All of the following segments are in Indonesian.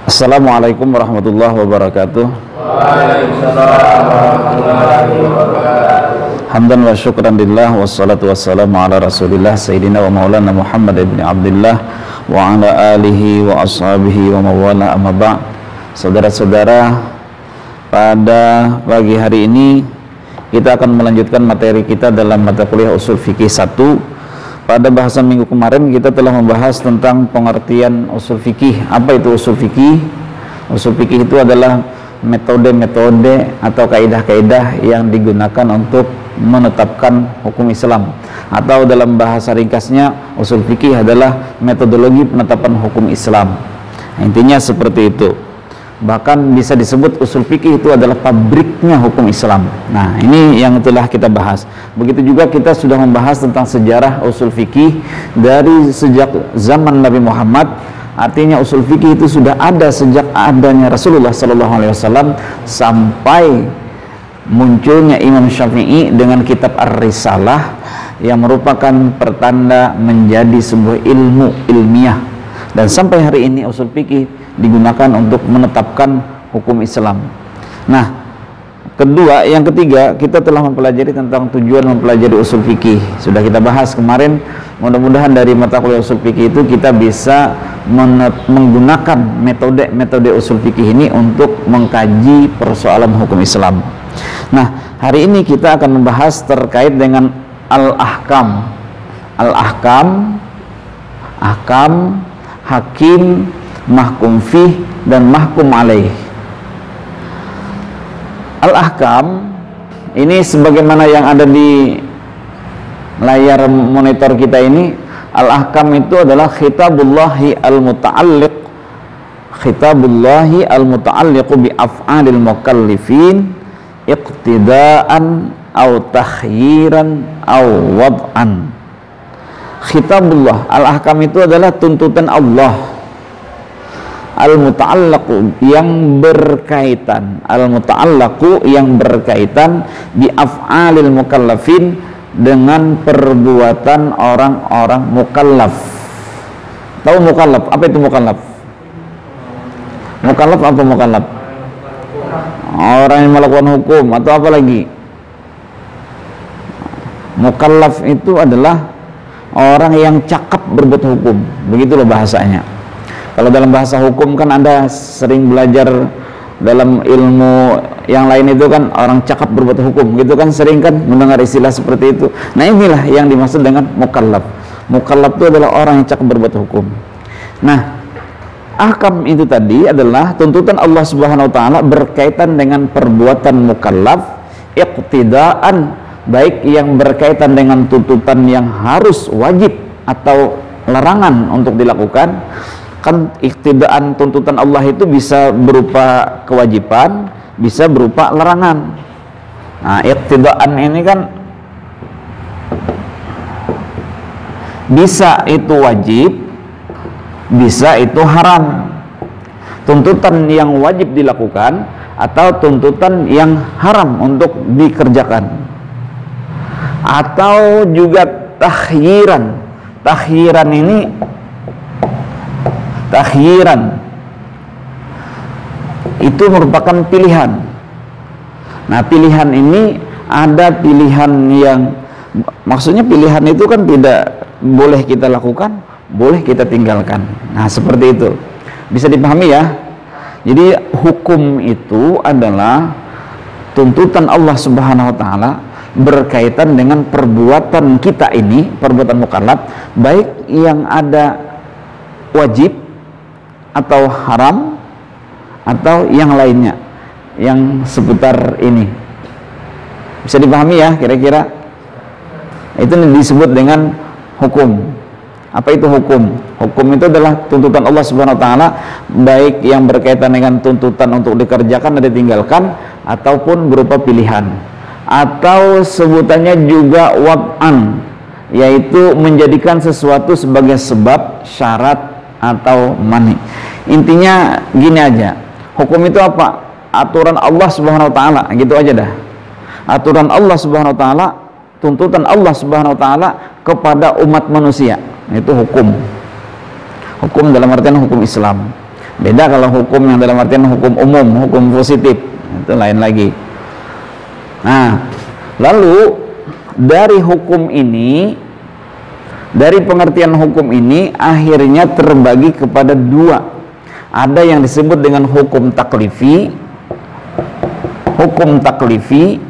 Assalamualaikum warahmatullahi wabarakatuh. Waalaikumsalam warahmatullahi wabarakatuh. Hamdan wa syukran lillah wassalatu wassalamu ala rasulillah sayyidina wa maulana Muhammad ibn Abdullah wa ala alihi wa ashabihi wa mawala amma ba'. Saudara-saudara, pada pagi hari ini kita akan melanjutkan materi kita dalam mata kuliah usul fikih 1. Pada bahasan minggu kemarin kita telah membahas tentang pengertian usul fikih. Apa itu usul fikih? Usul fikih itu adalah metode-metode atau kaidah-kaidah yang digunakan untuk menetapkan hukum Islam, atau dalam bahasa ringkasnya usul fikih adalah metodologi penetapan hukum Islam. Intinya seperti itu. Bahkan bisa disebut usul fikih itu adalah pabriknya hukum Islam. Nah, ini yang telah kita bahas. Begitu juga kita sudah membahas tentang sejarah usul fikih dari sejak zaman Nabi Muhammad. Artinya usul fikih itu sudah ada sejak adanya Rasulullah SAW sampai munculnya Imam Syafi'i dengan kitab Ar-Risalah yang merupakan pertanda menjadi sebuah ilmu ilmiah. Dan sampai hari ini usul fikih digunakan untuk menetapkan hukum Islam. Nah, yang ketiga, kita telah mempelajari tentang tujuan mempelajari usul fikih. Sudah kita bahas kemarin. Mudah-mudahan dari mata kuliah usul fikih itu kita bisa menggunakan metode usul fikih ini untuk mengkaji persoalan hukum Islam. Nah, hari ini kita akan membahas terkait dengan al-ahkam. Al-ahkam, ahkam, hakim, mahkum fih, dan mahkum alaih. Al-ahkam ini sebagaimana yang ada di layar monitor kita ini. Al-ahkam itu adalah khitabullahi al-muta'alliqu bi af'alil mukallifin iqtidaan au takhyiran au wad'an. Khitabullah, al-ahkam itu adalah tuntutan Allah, al-muta'allaqu yang berkaitan, al-muta'allaqu yang berkaitan bi af'alil mukallafin dengan perbuatan orang-orang mukallaf. Tahu mukallaf? Apa itu mukallaf? Mukallaf apa mukallaf? Orang yang melakukan hukum atau apa lagi? Mukallaf itu adalah orang yang cakap berbuat hukum. Begitulah bahasanya. Kalau dalam bahasa hukum kan Anda sering belajar dalam ilmu yang lain itu kan orang cakap berbuat hukum, gitu kan, sering kan mendengar istilah seperti itu. Nah, inilah yang dimaksud dengan mukallaf. Mukallaf itu adalah orang yang cakap berbuat hukum. Nah, ahkam itu tadi adalah tuntutan Allah Subhanahu wa taala berkaitan dengan perbuatan mukallaf iqtidaan, baik yang berkaitan dengan tuntutan yang harus wajib atau larangan untuk dilakukan. Kan iktidaan tuntutan Allah itu bisa berupa kewajiban, bisa berupa larangan. Nah, iktidaan ini kan bisa itu wajib, bisa itu haram. Tuntutan yang wajib dilakukan atau tuntutan yang haram untuk dikerjakan. Atau juga takhyiran. Takhyiran ini itu merupakan pilihan. Nah, pilihan ini ada pilihan yang maksudnya pilihan itu kan tidak boleh kita lakukan, boleh kita tinggalkan. Nah, seperti itu. Bisa dipahami ya? Jadi hukum itu adalah tuntutan Allah Subhanahu wa taala berkaitan dengan perbuatan kita ini, perbuatan mukallaf, baik yang ada wajib atau haram atau yang lainnya yang seputar ini. Bisa dipahami ya kira-kira? Itu disebut dengan hukum. Apa itu hukum? Hukum itu adalah tuntutan Allah Subhanahu wa taala, baik yang berkaitan dengan tuntutan untuk dikerjakan dan ditinggalkan ataupun berupa pilihan. Atau sebutannya juga wad'an, yaitu menjadikan sesuatu sebagai sebab, syarat atau mani. Intinya gini aja, hukum itu apa? Aturan Allah Subhanahu wa taala, gitu aja dah. Aturan Allah Subhanahu wa taala, tuntutan Allah Subhanahu wa taala kepada umat manusia, itu hukum. Hukum dalam artian hukum Islam. Beda kalau hukum yang dalam artian hukum umum, hukum positif, itu lain lagi. Nah, lalu dari hukum ini, dari pengertian hukum ini akhirnya terbagi kepada dua. Ada yang disebut dengan hukum taklifi. Hukum taklifi,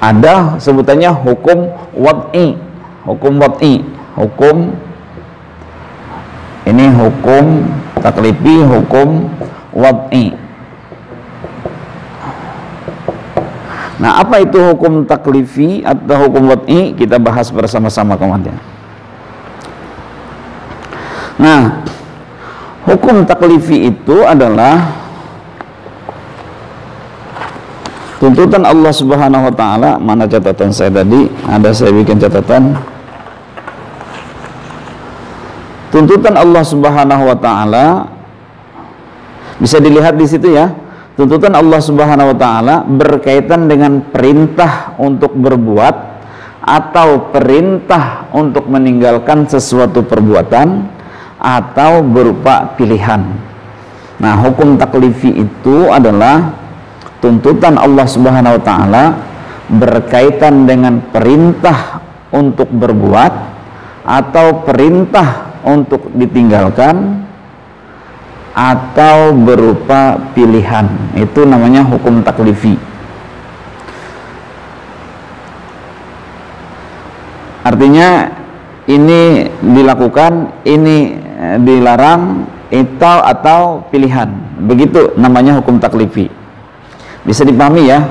ada sebutannya hukum wad'i. Hukum wad'i, hukum ini hukum taklifi, hukum wad'i. Nah, apa itu hukum taklifi atau hukum wad'i? Kita bahas bersama-sama kemudian. Nah, hukum taklifi itu adalah tuntutan Allah Subhanahu wa taala. Mana catatan saya tadi? Ada, saya bikin catatan. Tuntutan Allah Subhanahu wa taala bisa dilihat di situ ya. Tuntutan Allah Subhanahu wa taala berkaitan dengan perintah untuk berbuat atau perintah untuk meninggalkan sesuatu perbuatan atau berupa pilihan. Nah, hukum taklifi itu adalah tuntutan Allah Subhanahu wa taala berkaitan dengan perintah untuk berbuat atau perintah untuk ditinggalkan atau berupa pilihan. Itu namanya hukum taklifi. Artinya ini dilakukan, ini dilarang, itu atau pilihan. Begitu namanya hukum taklifi. Bisa dipahami ya?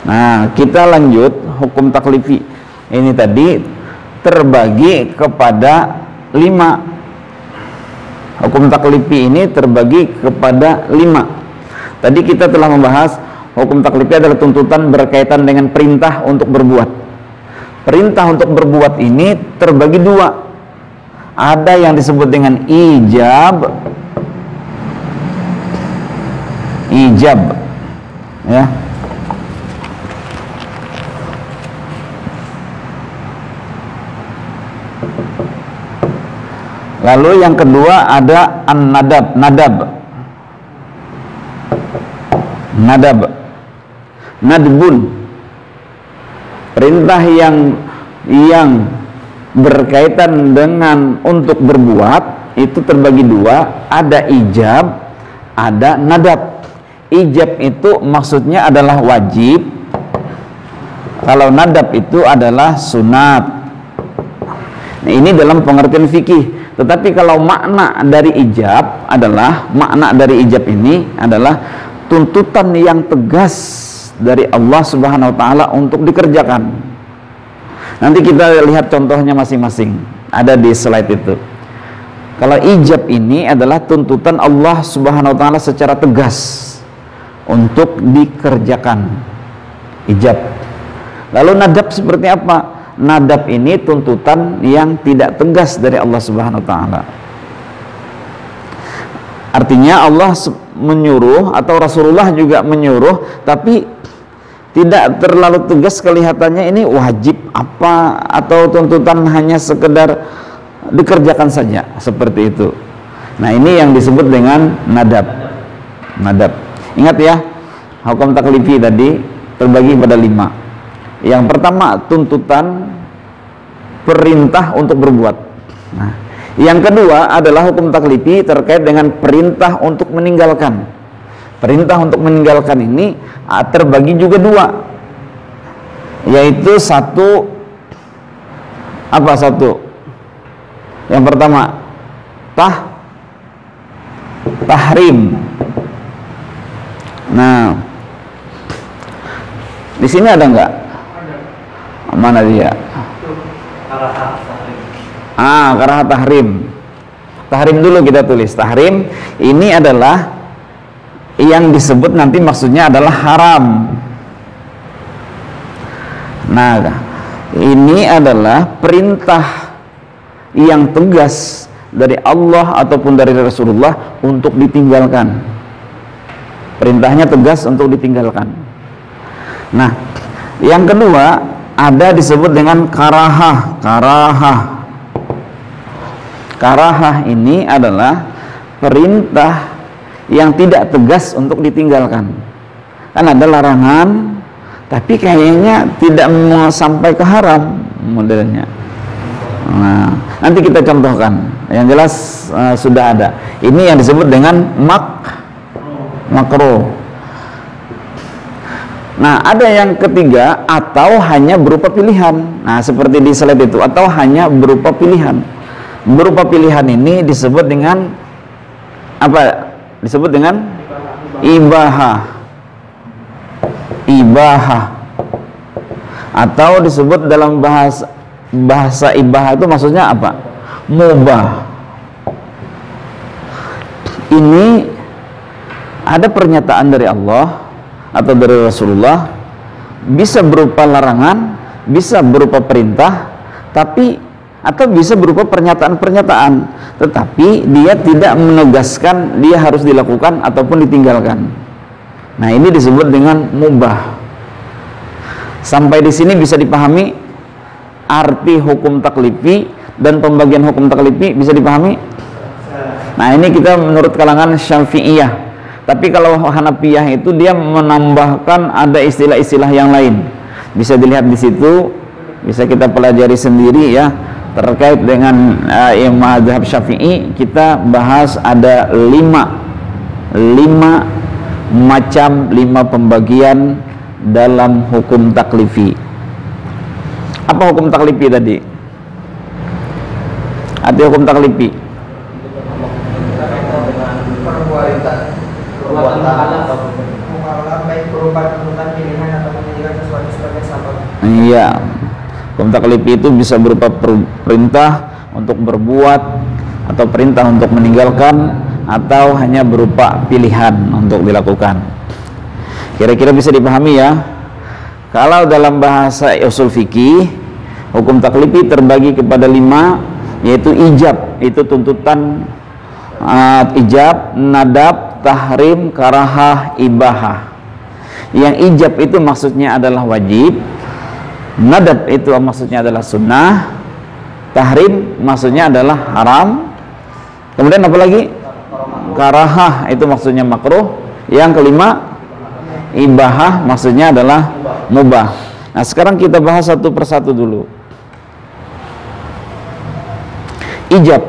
Nah, kita lanjut hukum taklifi. Ini tadi terbagi kepada 5. Hukum taklifi ini terbagi kepada 5. Tadi kita telah membahas hukum taklifi adalah tuntutan berkaitan dengan perintah untuk berbuat. Perintah untuk berbuat ini terbagi 2. Ada yang disebut dengan ijab. Ijab, ya. Lalu yang kedua ada an-nadab, nadbun, perintah yang berkaitan dengan untuk berbuat itu terbagi 2, ada ijab, ada nadab. Ijab itu maksudnya adalah wajib, kalau nadab itu adalah sunat. Nah, ini dalam pengertian fikih. Tetapi kalau makna dari ijab ini adalah tuntutan yang tegas dari Allah Subhanahu wa taala untuk dikerjakan. Nanti kita lihat contohnya masing-masing, ada di slide itu. Kalau ijab ini adalah tuntutan Allah Subhanahu wa taala secara tegas untuk dikerjakan. Ijab. Lalu nadab seperti apa? Nadab ini tuntutan yang tidak tegas dari Allah Subhanahu wa taala. Artinya Allah menyuruh atau Rasulullah juga menyuruh, tapi tidak terlalu tegas kelihatannya ini wajib apa atau tuntutan hanya sekedar dikerjakan saja, seperti itu. Nah, ini yang disebut dengan nadab. Nadab. Ingat ya, hukum taklifi tadi terbagi pada 5. Yang pertama tuntutan perintah untuk berbuat. Nah, yang kedua adalah hukum taklifi terkait dengan perintah untuk meninggalkan. Perintah untuk meninggalkan ini terbagi juga 2, yaitu satu. Yang pertama tahrim. Nah, di sini ada enggak? Mana dia? Karaha tahrim. Tahrim dulu kita tulis. Tahrim ini adalah yang disebut nanti maksudnya adalah haram. Nah, ini adalah perintah yang tegas dari Allah ataupun dari Rasulullah untuk ditinggalkan. Perintahnya tegas untuk ditinggalkan. Nah, yang kedua ada disebut dengan karahah. Karahah ini adalah perintah yang tidak tegas untuk ditinggalkan. Kan ada larangan tapi kayaknya tidak mau sampai ke haram modelnya. Nah, nanti kita contohkan. Yang jelas sudah ada. Ini yang disebut dengan makruh. Nah, ada yang ketiga, atau hanya berupa pilihan. Nah, seperti di slide itu, atau hanya berupa pilihan. Berupa pilihan ini disebut dengan apa? Disebut dengan ibahah. Atau disebut dalam bahasa ibahah itu maksudnya apa? Mubah. Ini ada pernyataan dari Allah atau dari Rasulullah, bisa berupa larangan, bisa berupa perintah, atau bisa berupa pernyataan-pernyataan, tetapi dia tidak menegaskan dia harus dilakukan ataupun ditinggalkan. Nah, ini disebut dengan mubah. Sampai di sini bisa dipahami arti hukum taklifi dan pembagian hukum taklifi, bisa dipahami? Nah, ini kita menurut kalangan Syafi'iyah. Tapi kalau Hanafiyah itu dia menambahkan ada istilah-istilah yang lain. Bisa dilihat di situ, bisa kita pelajari sendiri ya. Terkait dengan mazhab Syafi'i, kita bahas ada 5 pembagian dalam hukum taklifi. Apa hukum taklifi tadi? Arti hukum taklifi? Iya. Hukum taklifi itu bisa berupa perintah untuk berbuat, atau perintah untuk meninggalkan, atau hanya berupa pilihan untuk dilakukan. Kira-kira bisa dipahami ya. Kalau dalam bahasa usul fikih, hukum taklifi terbagi kepada 5, yaitu ijab, itu tuntutan ijab, nadab, tahrim, karahah, ibahah. Yang ijab itu maksudnya adalah wajib, nadab itu maksudnya adalah sunnah, tahrim maksudnya adalah haram, kemudian apa lagi? Karahah itu maksudnya makruh, yang kelima ibahah maksudnya adalah mubah. Nah, sekarang kita bahas satu persatu dulu. Ijab.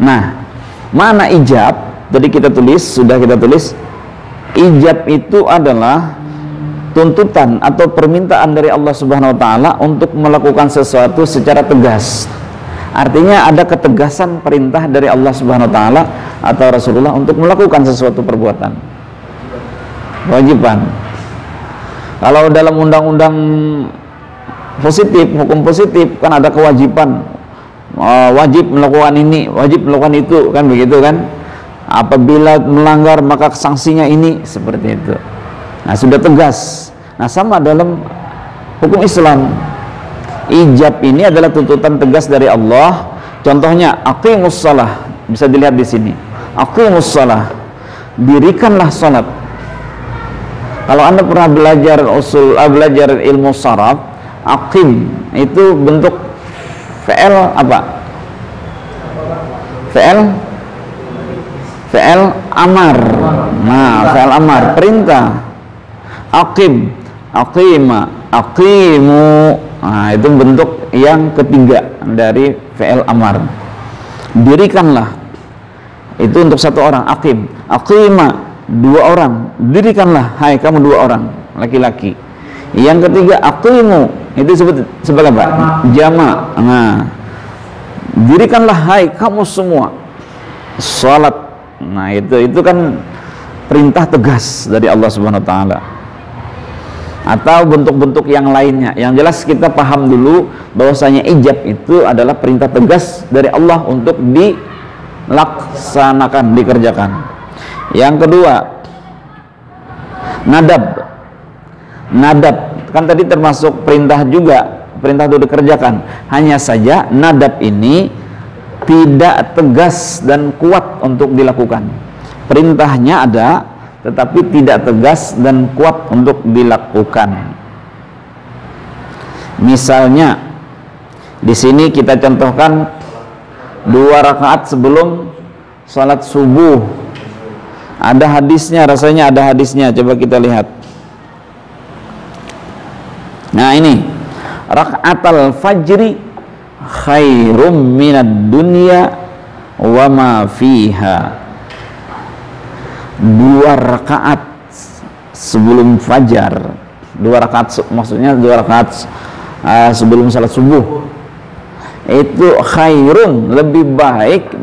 Nah, mana ijab? Tadi sudah kita tulis. Ijab itu adalah tuntutan atau permintaan dari Allah Subhanahu wa taala untuk melakukan sesuatu secara tegas. Artinya ada ketegasan perintah dari Allah Subhanahu wa taala atau Rasulullah untuk melakukan sesuatu perbuatan. Wajiban. Kalau dalam undang-undang positif, hukum positif kan ada kewajiban. Wajib melakukan ini, wajib melakukan itu, kan begitu kan? Apabila melanggar maka sanksinya ini, seperti itu. Nah, sudah tegas. Nah, sama dalam hukum Islam. Ijab ini adalah tuntutan tegas dari Allah. Contohnya, aqimus shalah. Bisa dilihat di sini. Aqimus shalah. Dirikanlah salat. Kalau Anda pernah belajar belajar ilmu sharaf, aqim itu bentuk fi'il apa? Fi'il amar. Nah, fi'il amar, perintah. Aqim, aqima, aqimu. Nah, itu bentuk yang ketiga dari fi'il amar. Dirikanlah. Itu untuk satu orang, aqim. Aqima, 2 orang. Dirikanlah, hai kamu 2 orang, laki-laki. Yang ketiga, aqimu. Itu disebut sebagai apa? Jama'. Nah, dirikanlah, hai kamu semua, salat. Nah, itu kan perintah tegas dari Allah Subhanahu wa taala. Atau bentuk-bentuk yang lainnya. Yang jelas kita paham dulu bahwasanya ijab itu adalah perintah tegas dari Allah untuk dilaksanakan, dikerjakan. Yang kedua, nadab. Nadab kan tadi termasuk perintah juga, perintah untuk dikerjakan. Hanya saja nadab ini tidak tegas dan kuat untuk dilakukan. Perintahnya ada, tetapi tidak tegas dan kuat untuk dilakukan. Misalnya, di sini kita contohkan 2 rakaat sebelum salat subuh. Ada hadisnya, rasanya ada hadisnya. Coba kita lihat. Nah ini, rakaatal fajri khairum minad dunya wa ma fiha. 2 rakaat sebelum fajar. 2 rakaat maksudnya 2 rakaat sebelum salat subuh. Itu khairun, lebih baik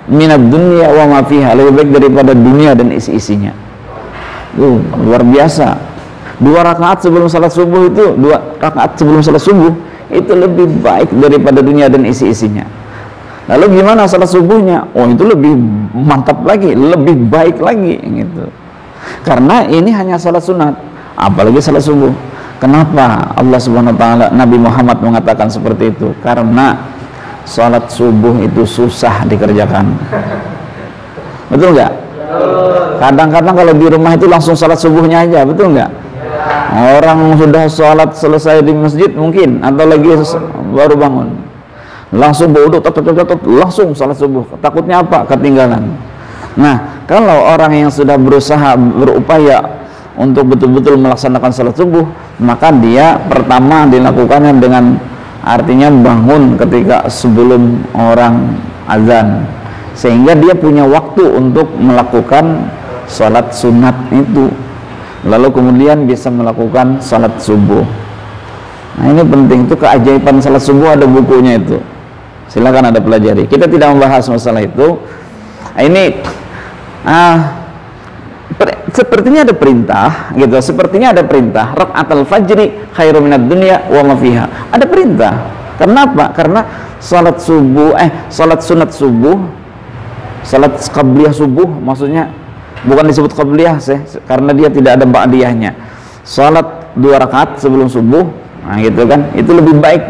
minad dunya wa ma fiha, lebih baik daripada dunia dan isi-isinya. Luar biasa. 2 rakaat sebelum salat subuh itu, 2 rakaat sebelum salat subuh itu lebih baik daripada dunia dan isi-isinya. Lalu gimana salat subuhnya? Oh, itu lebih mantap lagi, lebih baik lagi gitu. Karena ini hanya salat sunat, apalagi salat subuh. Kenapa Allah Subhanahu wa taala, Nabi Muhammad mengatakan seperti itu? Karena salat subuh itu susah dikerjakan. Betul nggak? Kadang-kadang kalau di rumah itu langsung salat subuhnya aja, betul nggak? Orang sudah sholat selesai di masjid mungkin, atau lagi baru bangun, langsung berwudu, langsung salat subuh. Takutnya apa? Ketinggalan. Nah, kalau orang yang sudah berusaha, berupaya untuk betul-betul melaksanakan salat subuh, maka dia pertama dilakukannya dengan artinya bangun ketika sebelum orang azan, sehingga dia punya waktu untuk melakukan salat sunat itu, lalu kemudian bisa melakukan salat subuh. Nah ini penting, itu keajaiban salat subuh, ada bukunya itu, silakan Anda pelajari. Kita tidak membahas masalah itu. Ini sepertinya ada perintah gitu, sepertinya ada perintah rakaatul fajri khairum minad dunya wa ma fiha. Ada perintah. Kenapa? Karena salat subuh salat sunat subuh, salat qabliyah subuh maksudnya, bukan disebut qabliyah karena dia tidak ada ba'diyahnya. Salat 2 rakaat sebelum subuh, nah gitu kan, itu lebih baik.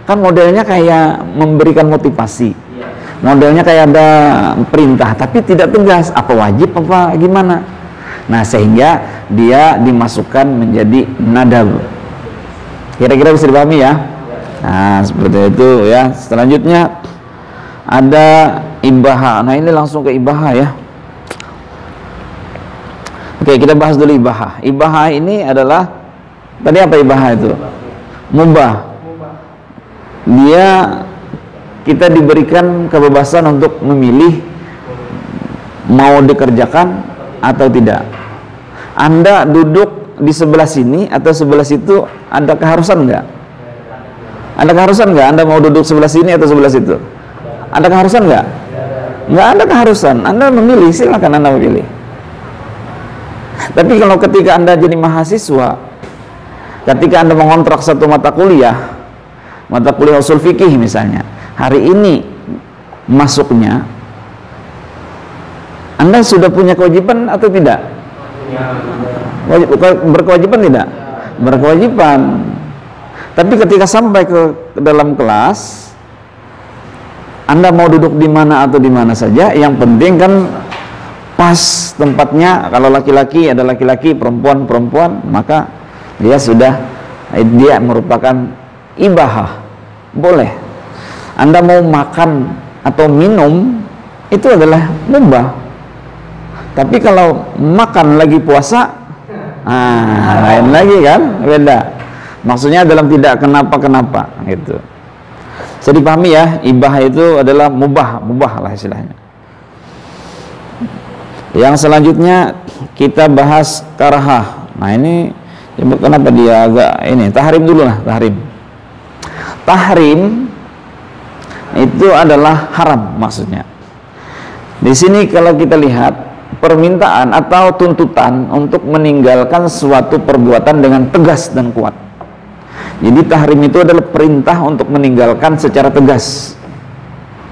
Kan modelnya kayak memberikan motivasi, modelnya kayak ada perintah tapi tidak tegas, apa wajib apa gimana. Nah sehingga dia dimasukkan menjadi nadab. Kira-kira bisa dipahami ya? Nah seperti itu ya. Selanjutnya ada ibaha. Nah ini langsung ke ibaha ya. Oke, kita bahas dulu ibaha. Ibaha ini adalah, tadi apa ibaha itu? Mubah. Dia, kita diberikan kebebasan untuk memilih mau dikerjakan atau tidak. Anda duduk di sebelah sini atau sebelah situ, ada keharusan nggak? Ada keharusan nggak? Anda mau duduk sebelah sini atau sebelah situ? Ada keharusan nggak? Nggak ada keharusan. Anda memilih, silakan Anda memilih. Tapi kalau ketika Anda jadi mahasiswa, ketika Anda mengontrak satu mata kuliah usul fikih misalnya, hari ini masuknya, Anda sudah punya kewajiban atau tidak? Berkewajiban tidak? Berkewajiban. Tapi ketika sampai ke dalam kelas, Anda mau duduk di mana atau di mana saja, yang penting kan pas tempatnya. Kalau laki-laki ada laki-laki, perempuan, maka dia merupakan ibahah, boleh. Anda mau makan atau minum, itu adalah mubah. Tapi kalau makan lagi puasa, lain lagi kan, beda. Maksudnya dalam tidak kenapa-kenapa gitu. Bisa dipahami ya, ibahah itu adalah mubah lah istilahnya. Yang selanjutnya kita bahas karahah. Nah ini kenapa dia agak ini, tahrim dulu lah, tahrim. Tahrim itu adalah haram maksudnya. Di sini kalau kita lihat permintaan atau tuntutan untuk meninggalkan suatu perbuatan dengan tegas dan kuat. Jadi tahrim itu adalah perintah untuk meninggalkan secara tegas.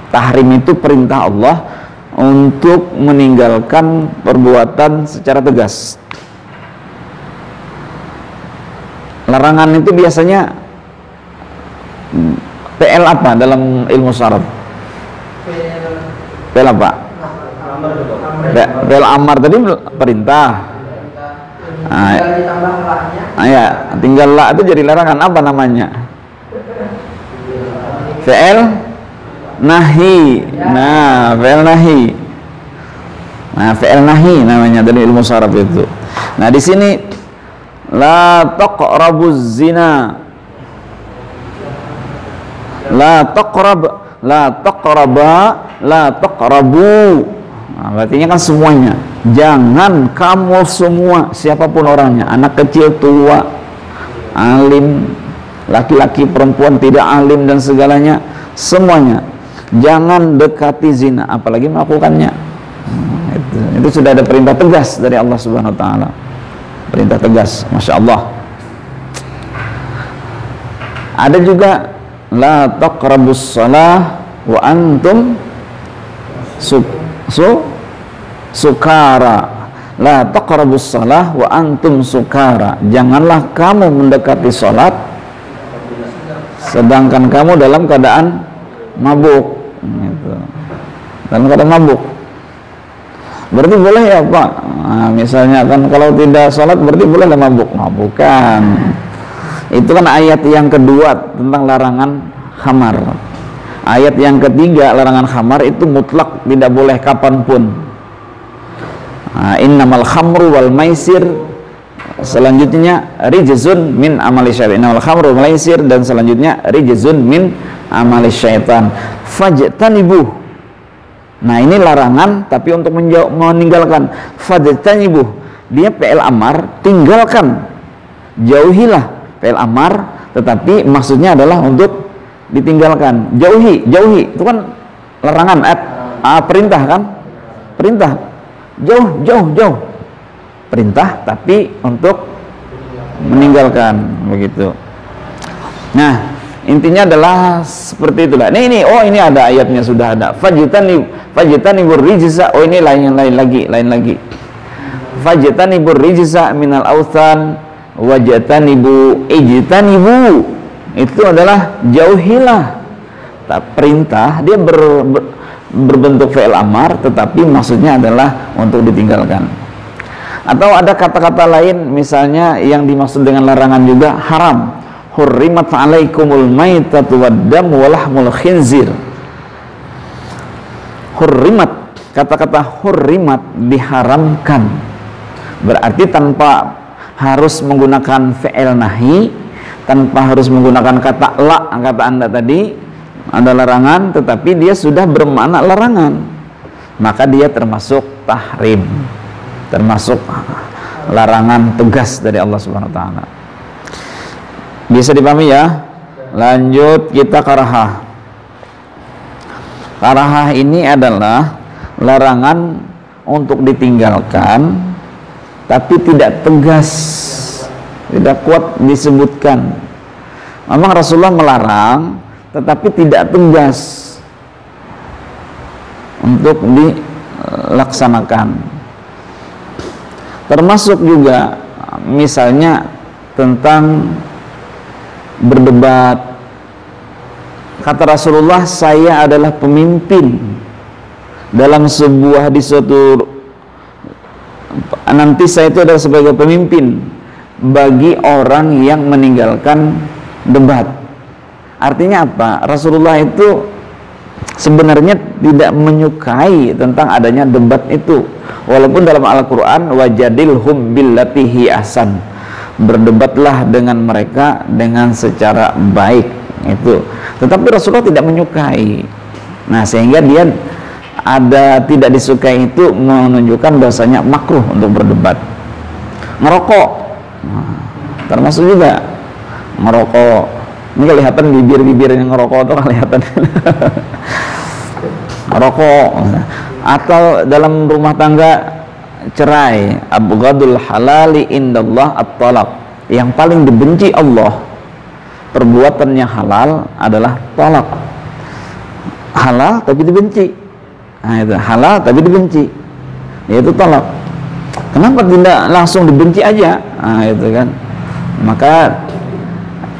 Tahrim itu perintah Allah untuk meninggalkan perbuatan secara tegas. Larangan itu biasanya PL apa dalam ilmu syaraf? PL apa? PL amar tadi perintah. Ya, tinggal la itu jadi larangan. Apa namanya? PL nahi. Nah, fi'il nahi. Nah, fi'il nahi namanya dari ilmu saraf itu. Nah, di sini la taqrabuz zina. La taqrab, la taqraba, la taqrabu. Nah, artinya kan semuanya. Jangan kamu semua, siapapun orangnya, anak kecil, tua, alim, laki-laki, perempuan, tidak alim dan segalanya, semuanya jangan dekati zina, apalagi melakukannya. Itu sudah ada perintah tegas dari Allah Subhanahu wa taala. Perintah tegas, Masya Allah. Ada juga la taqrabus shalah wa antum sukara. La taqrabus shalah wa antum sukara. Janganlah kamu mendekati salat sedangkan kamu dalam keadaan mabuk gitu. Dalam keadaan mabuk. Berarti boleh ya Pak? Nah, misalnya kan kalau tidak sholat berarti boleh lah mabuk? Nah, bukan. Itu kan ayat yang kedua tentang larangan khamar. Ayat yang ketiga larangan khamar itu mutlak, tidak boleh kapanpun. Nah, innamal khamru wal maisir, selanjutnya rijzun min amali syaitan. Innamal khamru wal maisir, dan selanjutnya rijzun min amali syaitan. Fajtanibuh. Nah, ini larangan tapi untuk meninggalkan. Fajtanibuh, dia fi'il amar, tinggalkan, jauhilah fi'il amar, tetapi maksudnya adalah untuk ditinggalkan. Jauhi, jauhi itu kan larangan, perintah kan? Perintah. Jauh, jauh, jauh. Perintah tapi untuk meninggalkan, begitu. Nah, intinya adalah seperti itulah. Ini ada ayatnya, sudah ada. Fajtanibur rijza. Oh, ini lain lagi. Fajtanibur rijza minal authan wajtanibu ijtanibu. Itu adalah jauhilah. Perintah dia berbentuk fi'il amar, tetapi maksudnya adalah untuk ditinggalkan. Atau ada kata-kata lain misalnya yang dimaksud dengan larangan juga haram. Hurrimat alaikumul maitatu waddam walahmul khinzir. Hurrimat, kata-kata hurrimat diharamkan, berarti tanpa harus menggunakan fi'il nahi, tanpa harus menggunakan kata la, kata Anda tadi ada larangan, tetapi dia sudah bermakna larangan, maka dia termasuk tahrim, termasuk larangan tegas dari Allah Subhanahu wa taala. Bisa dipahami ya? Lanjut kita karahah. Karahah ini adalah larangan untuk ditinggalkan tapi tidak tegas, tidak kuat disebutkan. Memang Rasulullah melarang tetapi tidak tegas untuk dilaksanakan. Termasuk juga misalnya tentang berdebat. Kata Rasulullah, saya adalah pemimpin dalam sebuah, di suatu nanti saya itu adalah sebagai pemimpin bagi orang yang meninggalkan debat. Artinya apa? Rasulullah itu sebenarnya tidak menyukai tentang adanya debat itu, walaupun dalam Al-Quran wajadilhum billati hi ahsan, berdebatlah dengan mereka dengan secara baik, itu. Tetapi Rasulullah tidak menyukai. Nah, sehingga dia tidak disukai itu menunjukkan bahasanya makruh untuk berdebat. Ngerokok, nah, termasuk juga ngerokok. Ini kelihatan bibir-bibir yang ngerokok itu kelihatan. Ngerokok. Atau dalam rumah tangga cerai, abghadul halali indallah at-talaq. Yang paling dibenci Allah perbuatan yang halal adalah talak. Halal tapi dibenci. Nah, itu halal tapi dibenci, yaitu talak. Kenapa tidak langsung dibenci aja? Nah, itu kan. Maka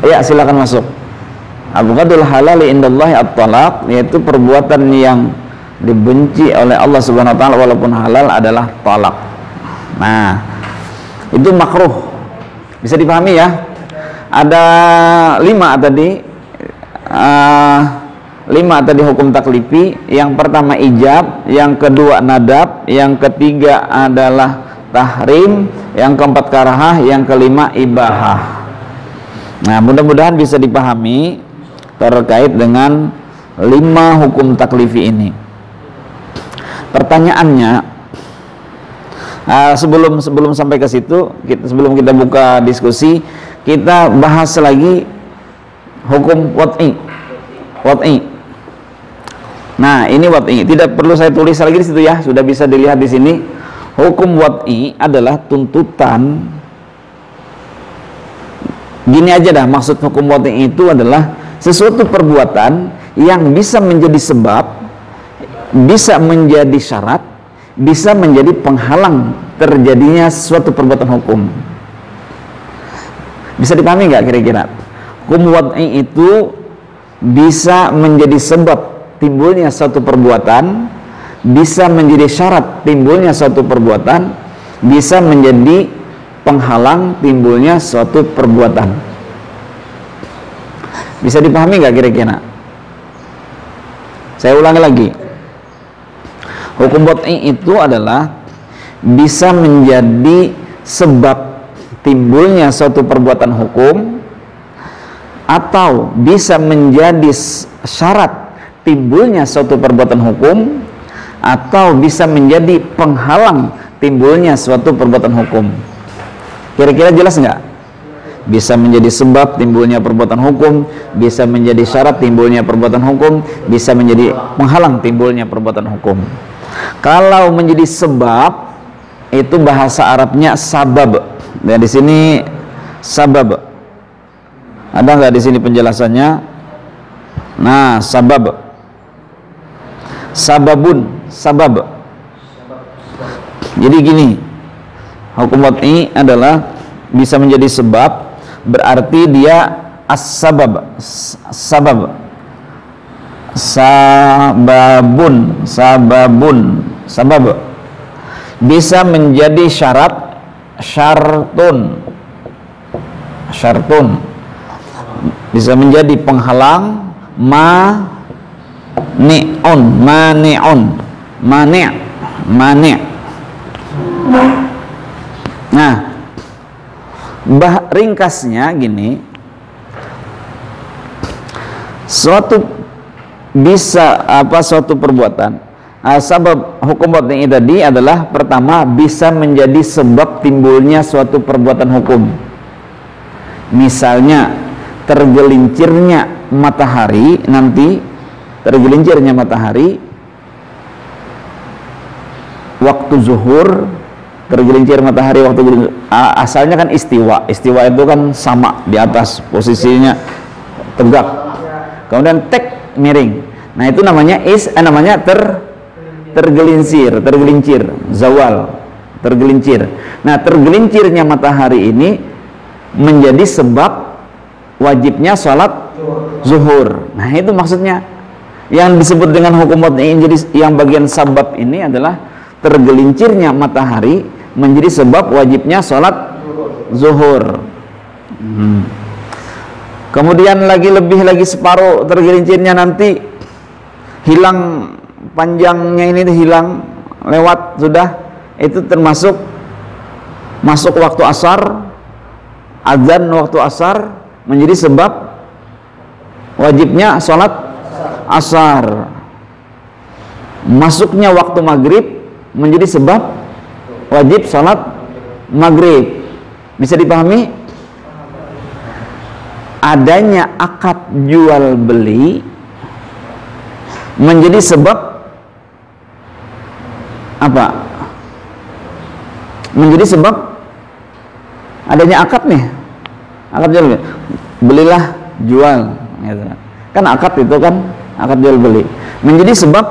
ya silakan masuk. Abghadul halali indallahi at-talaq, yaitu perbuatan yang dibenci oleh Allah Subhanahu wa taala walaupun halal adalah talak. Nah, itu makruh. Bisa dipahami ya? Ada 5 tadi. 5 tadi hukum taklifi. Yang pertama ijab, yang kedua nadab, yang ketiga adalah tahrim, yang keempat karahah, yang kelima ibahah. Nah, mudah-mudahan bisa dipahami terkait dengan 5 hukum taklifi ini. Pertanyaannya, sebelum sampai ke situ, sebelum kita buka diskusi, kita bahas lagi hukum wad'i. Nah, ini wad'i. Tidak perlu saya tulis lagi di situ ya, sudah bisa dilihat di sini. Hukum wad'i adalah tuntutan. Gini aja dah, maksud hukum wad'i itu adalah sesuatu perbuatan yang bisa menjadi sebab, bisa menjadi syarat, bisa menjadi penghalang terjadinya suatu perbuatan hukum. Bisa dipahami nggak kira-kira? Hukum wad'i itu bisa menjadi sebab timbulnya suatu perbuatan, bisa menjadi syarat timbulnya suatu perbuatan, bisa menjadi penghalang timbulnya suatu perbuatan. Bisa dipahami nggak kira-kira? Saya ulangi lagi. Hukum wad'i itu adalah bisa menjadi sebab timbulnya suatu perbuatan hukum, atau bisa menjadi syarat timbulnya suatu perbuatan hukum, atau bisa menjadi penghalang timbulnya suatu perbuatan hukum. Kira-kira jelas nggak? Bisa menjadi sebab timbulnya perbuatan hukum, bisa menjadi syarat timbulnya perbuatan hukum, bisa menjadi penghalang timbulnya perbuatan hukum. Kalau menjadi sebab, itu bahasa Arabnya sabab. Dan di sini sabab. Ada nggak di sini penjelasannya? Nah, sabab. Sababun, sabab. Jadi gini, hukum wad'i adalah bisa menjadi sebab, berarti dia as-sabab. Sabab. Sababun, sabab. Bisa menjadi syarat, syartun. Bisa menjadi penghalang, mani'un. Nah, ringkasnya gini, suatu perbuatan, sebab hukum wad'i tadi adalah pertama bisa menjadi sebab timbulnya suatu perbuatan hukum. Misalnya tergelincirnya matahari waktu zuhur, asalnya kan istiwa itu kan sama di atas, posisinya tegak, kemudian miring. Nah, itu namanya tergelincir, zawal, tergelincir. Nah, tergelincirnya matahari ini menjadi sebab wajibnya sholat zuhur. Nah, itu maksudnya yang disebut dengan hukum wad'i. Jadi yang bagian sabab ini adalah tergelincirnya matahari menjadi sebab wajibnya sholat zuhur. Kemudian lebih lagi separuh tergelincirnya nanti hilang, panjangnya ini hilang, lewat sudah, itu termasuk masuk waktu asar, azan waktu asar menjadi sebab wajibnya sholat asar. Masuknya waktu maghrib menjadi sebab wajib sholat maghrib. Bisa dipahami? Adanya akad jual beli menjadi sebab apa? Menjadi sebab adanya akad nih, akad jual beli, belilah jual, gitu. Kan akad itu kan akad jual beli menjadi sebab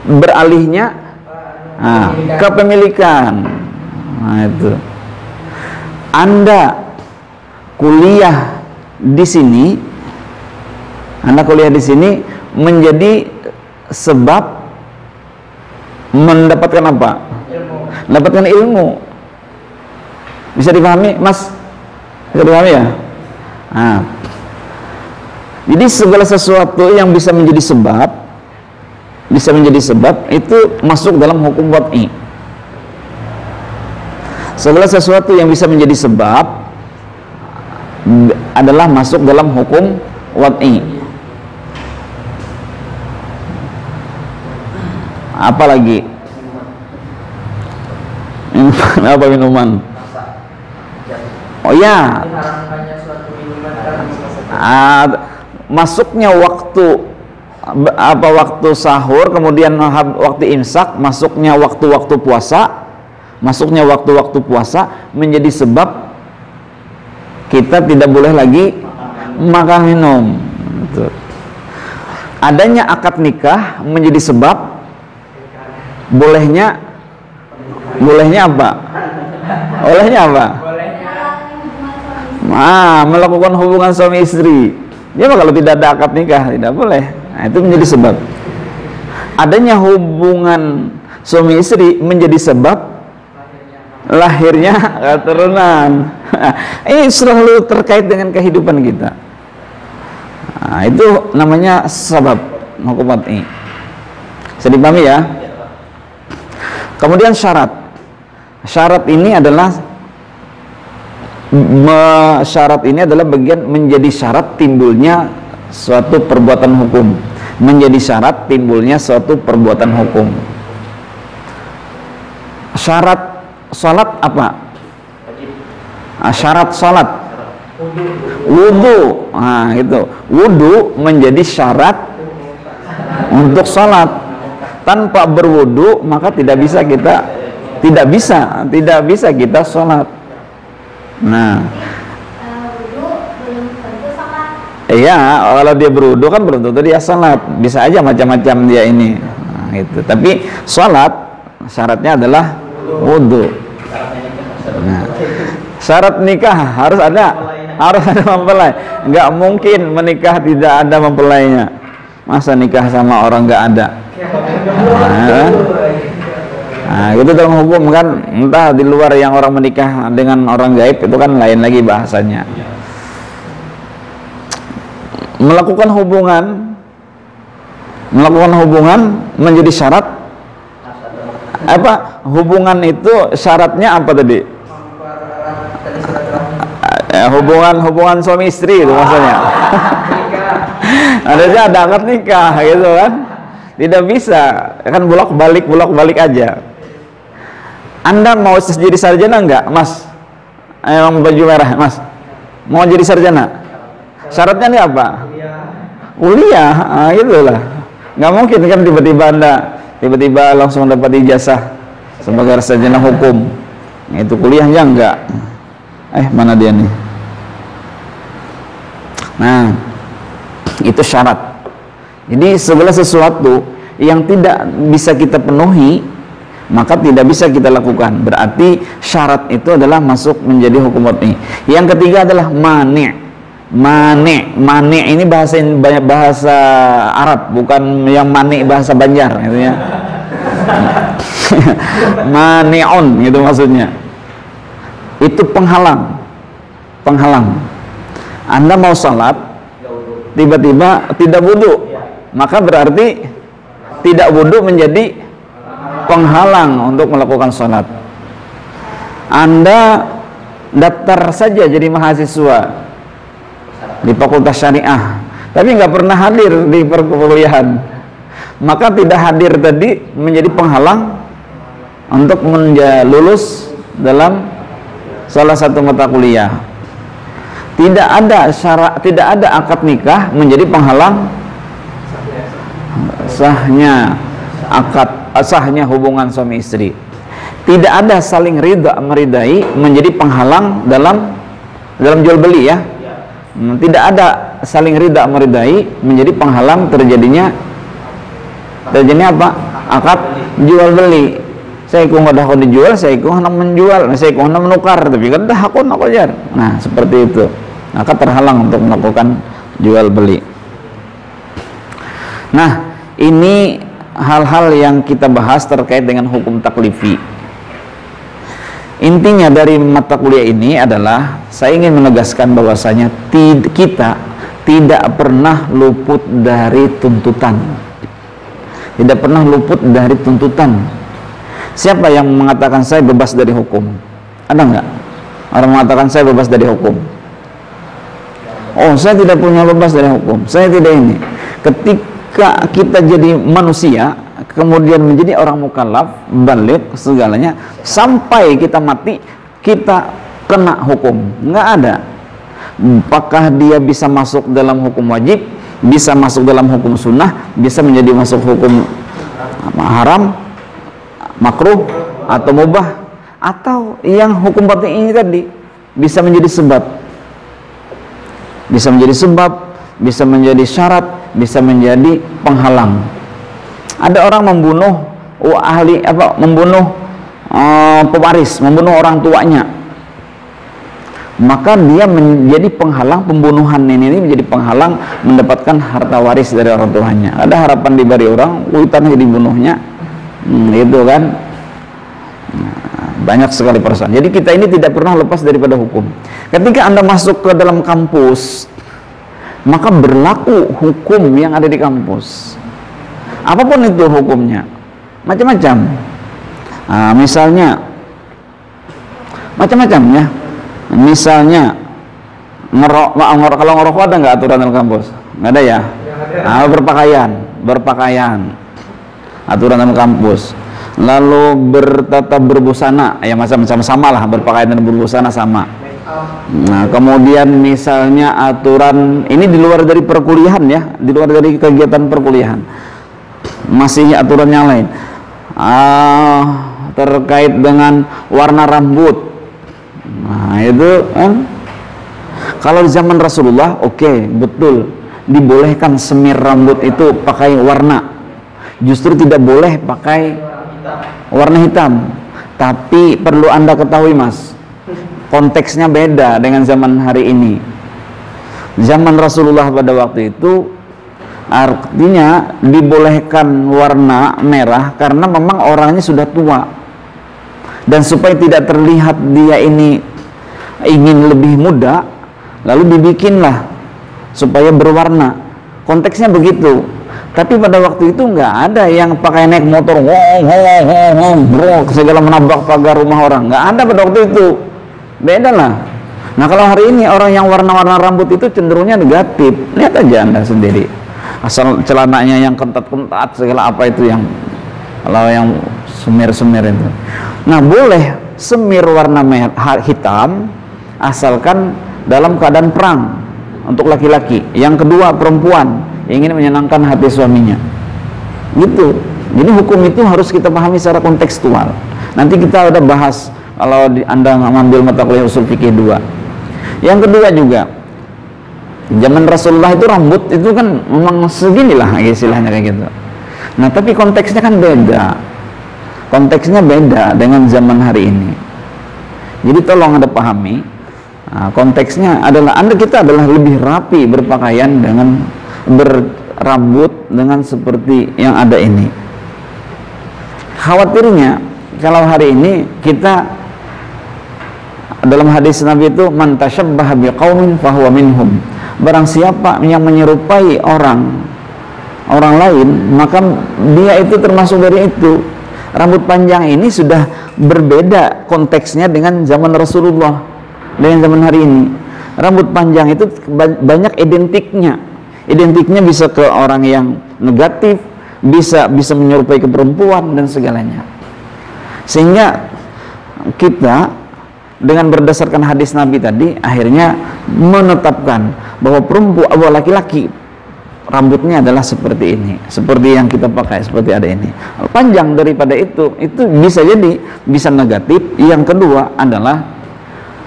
beralihnya kepemilikan. Nah, itu Anda kuliah di sini, menjadi sebab mendapatkan apa? Mendapatkan ilmu. Bisa dipahami, Mas? Bisa dipahami ya? Nah, Jadi segala sesuatu yang bisa menjadi sebab itu masuk dalam hukum wad'i. Segala sesuatu yang bisa menjadi sebab adalah masuk dalam hukum wad'i. Apalagi apa minuman? Oh ya, masuknya waktu waktu sahur, kemudian waktu imsak, masuknya waktu-waktu puasa, menjadi sebab kita tidak boleh lagi makan minum. Adanya akad nikah menjadi sebab bolehnya apa? Melakukan hubungan suami istri. Ya, kalau tidak ada akad nikah tidak boleh. Nah, itu menjadi sebab. Adanya hubungan suami istri menjadi sebab lahirnya keturunan. Ini selalu terkait dengan kehidupan kita. Nah, itu namanya sebab hukum wad'i. Bisa dipahami ya? Kemudian syarat. Syarat ini adalah bagian menjadi syarat timbulnya suatu perbuatan hukum. Menjadi syarat timbulnya suatu perbuatan hukum. Syarat salat apa? Syarat salat wudu. Nah, itu. Wudu menjadi syarat untuk salat. Tanpa berwudu maka tidak bisa kita sholat. Nah, iya, kalau dia berwudu kan belum tentu dia sholat, bisa aja macam-macam dia ini. Nah, gitu. Tapi sholat syaratnya adalah wudu. Nah, syarat nikah harus ada mempelai. Nggak mungkin menikah tidak ada mempelainya. Masa nikah sama orang nggak ada? Nah, itu dalam hukum kan, entah di luar yang orang menikah dengan orang gaib itu kan lain lagi bahasanya. Melakukan hubungan menjadi syarat apa? Hubungan itu syaratnya apa tadi? Hubungan suami istri itu maksudnya. Ada akad nikah gitu kan. Tidak bisa, kan bolak balik aja. Anda mau jadi sarjana enggak, Mas? Yang baju merah, Mas. Mau jadi sarjana? Syaratnya ini apa? Kuliah. Itulah. Nggak mungkin kan tiba-tiba langsung dapat ijazah sebagai sarjana hukum. Itu kuliahnya enggak. Mana dia nih? Nah, itu syarat. Jadi segala sesuatu yang tidak bisa kita penuhi maka tidak bisa kita lakukan. Berarti syarat itu adalah masuk menjadi hukum wad'i. Yang ketiga adalah mani'. Mani' ini bahasa Arab, bukan yang mani bahasa Banjar gitu ya. Mani'un gitu maksudnya. Itu penghalang. Anda mau salat tiba-tiba tidak wudu, maka berarti tidak wudu menjadi penghalang untuk melakukan sholat. Anda daftar saja jadi mahasiswa di Fakultas Syariah, tapi nggak pernah hadir di perkuliahan, maka tidak hadir tadi menjadi penghalang untuk lulus dalam salah satu mata kuliah. Tidak ada akad nikah menjadi penghalang sahnya hubungan suami istri. Tidak ada saling meridai menjadi penghalang dalam jual beli ya. Tidak ada saling meridai menjadi penghalang terjadinya apa? Akad jual beli. Saya kok nggak ada dijual, saya kok hendak menjual, saya kok hendak menukar, tapi kan dah aku nak ajar. Nah seperti itu, maka terhalang untuk melakukan jual beli. Nah ini hal-hal yang kita bahas terkait dengan hukum taklifi. Intinya dari mata kuliah ini adalah saya ingin menegaskan bahwasanya kita tidak pernah luput dari tuntutan. Tidak pernah luput dari tuntutan. Siapa yang mengatakan saya bebas dari hukum? Ada nggak orang mengatakan saya bebas dari hukum? Oh, saya tidak punya bebas dari hukum, saya tidak ini. Ketika kita jadi manusia, kemudian menjadi orang mukallaf, baligh segalanya, sampai kita mati, kita kena hukum. Nggak ada. Apakah dia bisa masuk dalam hukum wajib, bisa masuk dalam hukum sunnah, bisa menjadi masuk hukum haram, makruh, atau mubah, atau yang hukum batin ini tadi bisa menjadi sebab, bisa menjadi sebab, bisa menjadi syarat, bisa menjadi penghalang. Ada orang membunuh membunuh pewaris, membunuh orang tuanya, maka dia menjadi penghalang. Pembunuhan ini menjadi penghalang mendapatkan harta waris dari orang tuanya. Ada harapan diberi orang, hutannya dibunuhnya, itu kan. Banyak sekali persoalan. Jadi kita ini tidak pernah lepas daripada hukum. Ketika Anda masuk ke dalam kampus, maka berlaku hukum yang ada di kampus. Apapun itu hukumnya, macam-macam. Misalnya, macam-macam ya. Misalnya kalau ngerokok ada nggak aturan dalam kampus? Nggak ada ya. Berpakaian, aturan dalam kampus. Lalu bertata berbusana, ya macam-macam, sama lah, berpakaian dan berbusana sama. Nah, kemudian misalnya aturan ini di luar dari perkuliahan ya, di luar dari kegiatan perkuliahan, masih aturan yang lain terkait dengan warna rambut. Nah, itu kan kalau zaman Rasulullah, oke, betul dibolehkan semir rambut itu pakai warna, justru tidak boleh pakai warna hitam. Tapi perlu Anda ketahui, Mas, konteksnya beda dengan zaman hari ini. Zaman Rasulullah pada waktu itu artinya dibolehkan warna merah karena memang orangnya sudah tua, dan supaya tidak terlihat dia ini ingin lebih muda, lalu dibikinlah supaya berwarna. Konteksnya begitu. Tapi pada waktu itu nggak ada yang pakai naik motor, bro, segala menabrak pagar rumah orang. Nggak ada pada waktu itu. Beda lah. Nah, kalau hari ini orang yang warna-warna rambut itu cenderungnya negatif. Lihat aja Anda sendiri. Asal celananya yang kentat-kentat, segala apa itu yang, kalau yang semir-semir itu. Nah, boleh semir warna hitam asalkan dalam keadaan perang untuk laki-laki. Yang kedua, perempuan ingin menyenangkan hati suaminya, gitu. Jadi hukum itu harus kita pahami secara kontekstual. Nanti kita udah bahas kalau Anda mengambil mata kuliah usul fikih 2. Yang kedua juga, zaman Rasulullah itu rambut itu kan memang seginilah istilahnya kayak gitu. Nah, tapi konteksnya kan beda. Konteksnya beda dengan zaman hari ini. Jadi tolong Anda pahami, konteksnya adalah kita adalah lebih rapi berpakaian dengan berambut dengan seperti yang ada ini. Khawatirnya kalau hari ini kita, dalam hadis Nabi itu, man tashabbaha biqaumin fahuwa minhum. Barang siapa yang menyerupai orang lain, maka dia itu termasuk dari itu. Rambut panjang ini sudah berbeda konteksnya dengan zaman Rasulullah, dengan zaman hari ini. Rambut panjang itu banyak identiknya. Identiknya bisa ke orang yang negatif, bisa menyerupai ke perempuan dan segalanya. Sehingga kita dengan berdasarkan hadis Nabi tadi akhirnya menetapkan bahwa laki-laki rambutnya adalah seperti ini, seperti yang kita pakai, seperti ada ini. Panjang daripada itu bisa jadi bisa negatif. Yang kedua adalah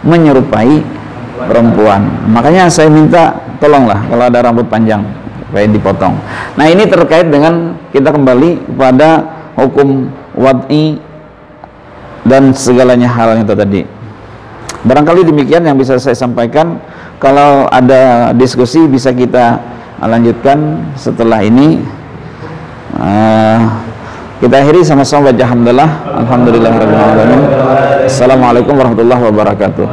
menyerupai perempuan. Makanya saya minta tolonglah kalau ada rambut panjang supaya dipotong. Nah, ini terkait dengan kita kembali kepada hukum wad'i dan segalanya hal yang tadi. Barangkali demikian yang bisa saya sampaikan. Kalau ada diskusi bisa kita lanjutkan setelah ini. Kita akhiri sama-sama baca hamdalah. Alhamdulillahirabbil alamin. Assalamualaikum warahmatullahi wabarakatuh.